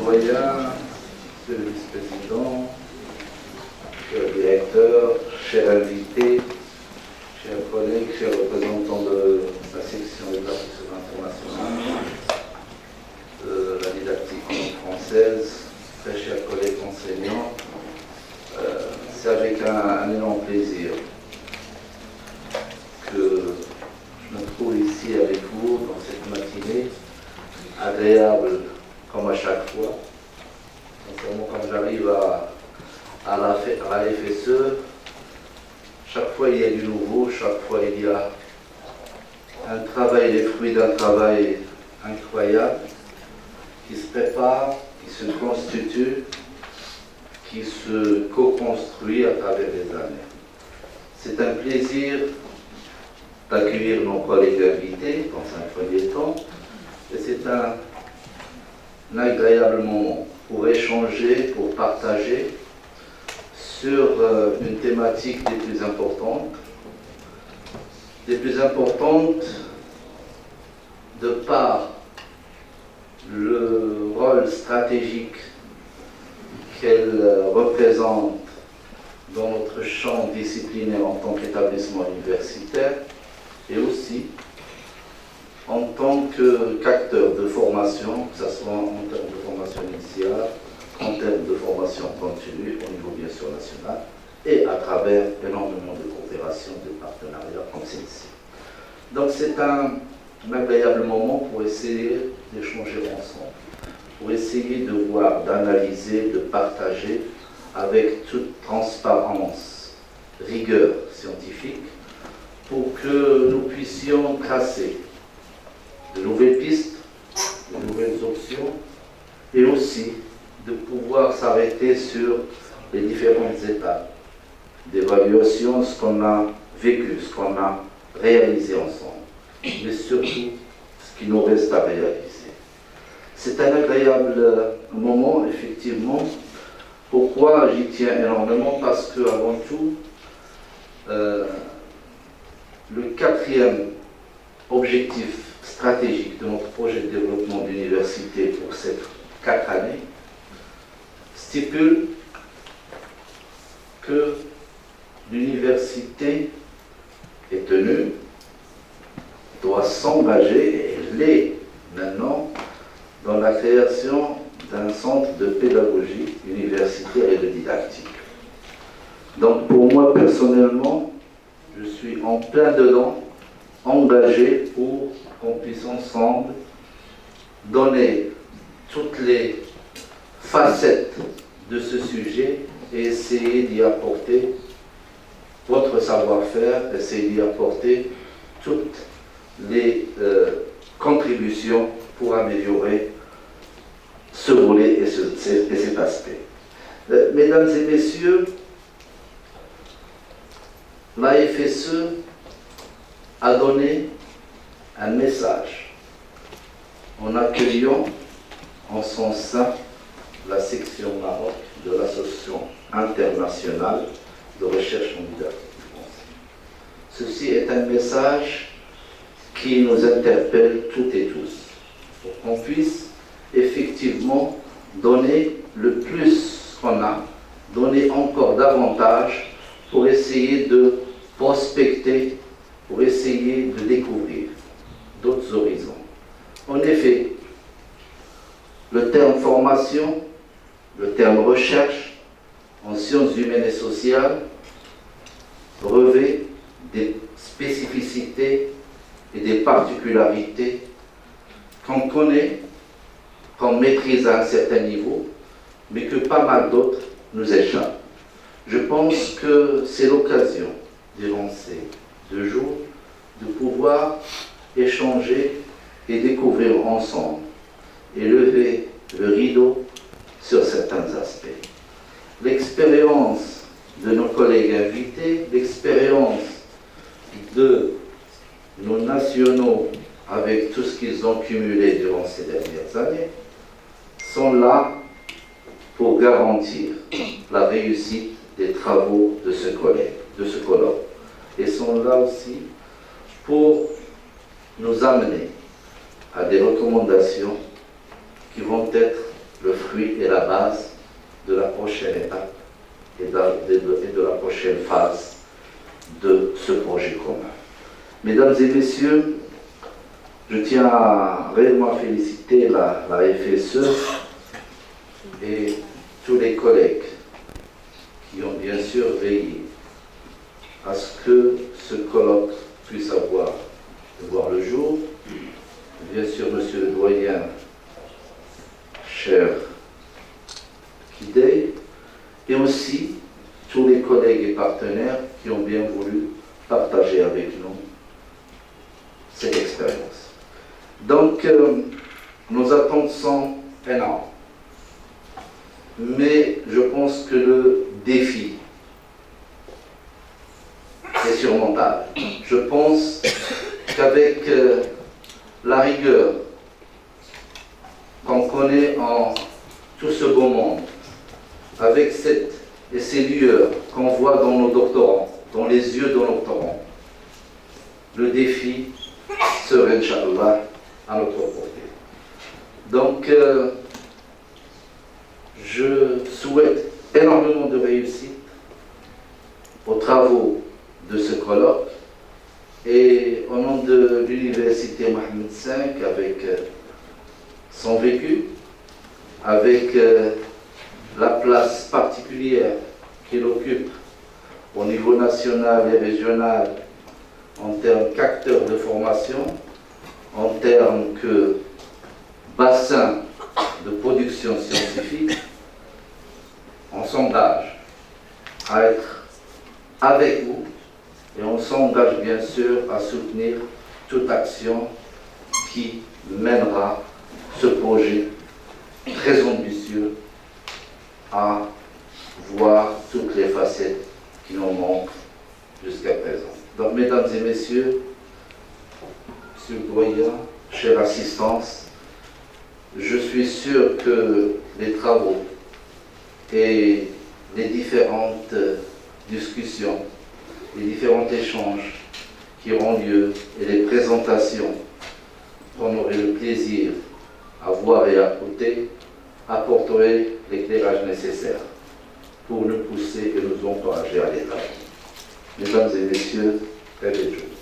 citoyens, monsieur le vice-président, cher directeur, chers invités, chers collègues, chers représentants de la section de traduction internationale, de la didactique française, très chers collègues enseignants, c'est avec un énorme plaisir que je me trouve ici avec vous dans cette matinée, agréable comme à chaque fois. Sincèrement, quand j'arrive à la FSE, chaque fois il y a du nouveau, chaque fois il y a un travail, les fruits d'un travail incroyable qui se prépare, qui se constitue, qui se co-construit à travers les années. C'est un plaisir d'accueillir nos collègues invités dans un premier temps, et c'est un agréable moment pour échanger, pour partager sur une thématique des plus importantes de par le rôle stratégique qu'elle représente dans notre champ disciplinaire en tant qu'établissement universitaire et aussi en tant qu'acteur de formation, que ce soit en termes de formation initiale, en termes de formation continue au niveau bien sûr national et à travers énormément de coopération, de partenariats comme celle-ci. Donc c'est un agréable moment pour essayer d'échanger ensemble, pour essayer de voir, d'analyser, de partager avec toute transparence, rigueur scientifique, pour que nous puissions tracer de nouvelles pistes, de nouvelles options, et aussi de pouvoir s'arrêter sur les différentes étapes d'évaluation, ce qu'on a vécu, ce qu'on a réalisé ensemble, mais surtout ce qui nous reste à réaliser. C'est un agréable moment, effectivement. Pourquoi j'y tiens énormément? Parce que, avant tout, le quatrième objectif stratégique de notre projet de développement d'université pour ces 4 années stipule que l'université est tenue, doit s'engager, et elle l'est maintenant, dans la création d'un centre de pédagogie universitaire et de didactique. Donc pour moi personnellement, je suis en plein dedans, engagé pour qu'on puisse ensemble donner toutes les facettes de ce sujet et essayer d'y apporter votre savoir-faire, essayer d'y apporter toutes les contributions pour améliorer ce volet et cet aspect. Mesdames et messieurs, la FSE a donné un message en accueillant en son sein la section Maroc de l'Association internationale de recherche en didactique française. Ceci est un message qui nous interpelle toutes et tous, pour qu'on puisse effectivement donner le plus qu'on a, donner encore davantage pour essayer de prospecter, pour essayer de découvrir d'autres horizons. En effet, le terme formation, le terme recherche en sciences humaines et sociales revêt des spécificités et des particularités qu'on connaît, qu'on maîtrise à un certain niveau, mais que pas mal d'autres nous échappent. Je pense que c'est l'occasion, durant ces 2 jours, de pouvoir échanger et découvrir ensemble et lever le rideau sur certains aspects. L'expérience de nos collègues invités, l'expérience de nos nationaux avec tout ce qu'ils ont cumulé durant ces dernières années, sont là pour garantir la réussite des travaux de ce colloque, et sont là aussi pour nous amener à des recommandations qui vont être le fruit et la base de la prochaine étape et de la prochaine phase de ce projet commun. Mesdames et messieurs, je tiens à réellement féliciter la FSE et tous les collègues qui ont bien sûr veillé à ce que ce colloque puisse voir le jour. Bien sûr, monsieur le doyen, cher Kidey, et aussi tous les collègues et partenaires qui ont bien voulu partager avec nous cette expérience. Donc, nous attendons un an. Mais je pense que le défi est surmontable. Je pense qu'avec la rigueur qu'on connaît en tout ce beau monde, avec ces lueurs qu'on voit dans nos doctorants, dans les yeux de nos doctorants, le défi serait, Inch'Allah, à notre portée. Donc, je souhaite énormément de réussite aux travaux de ce colloque et au nom de l'Université Mohammed V, avec son vécu, avec la place particulière qu'il occupe au niveau national et régional en termes qu'acteur de formation, en termes que bassin de production scientifique, on s'engage à être avec vous et on s'engage bien sûr à soutenir toute action qui mènera ce projet très ambitieux à voir toutes les facettes qui nous manquent jusqu'à présent. Donc, mesdames et messieurs, monsieur le doyen, chère assistance, je suis sûr que les travaux et les différentes discussions, les différents échanges qui auront lieu et les présentations qu'on aurait le plaisir à voir et à écouter apporteraient l'éclairage nécessaire pour nous pousser et nous encourager à les travailler. Mesdames et messieurs, très belle journée.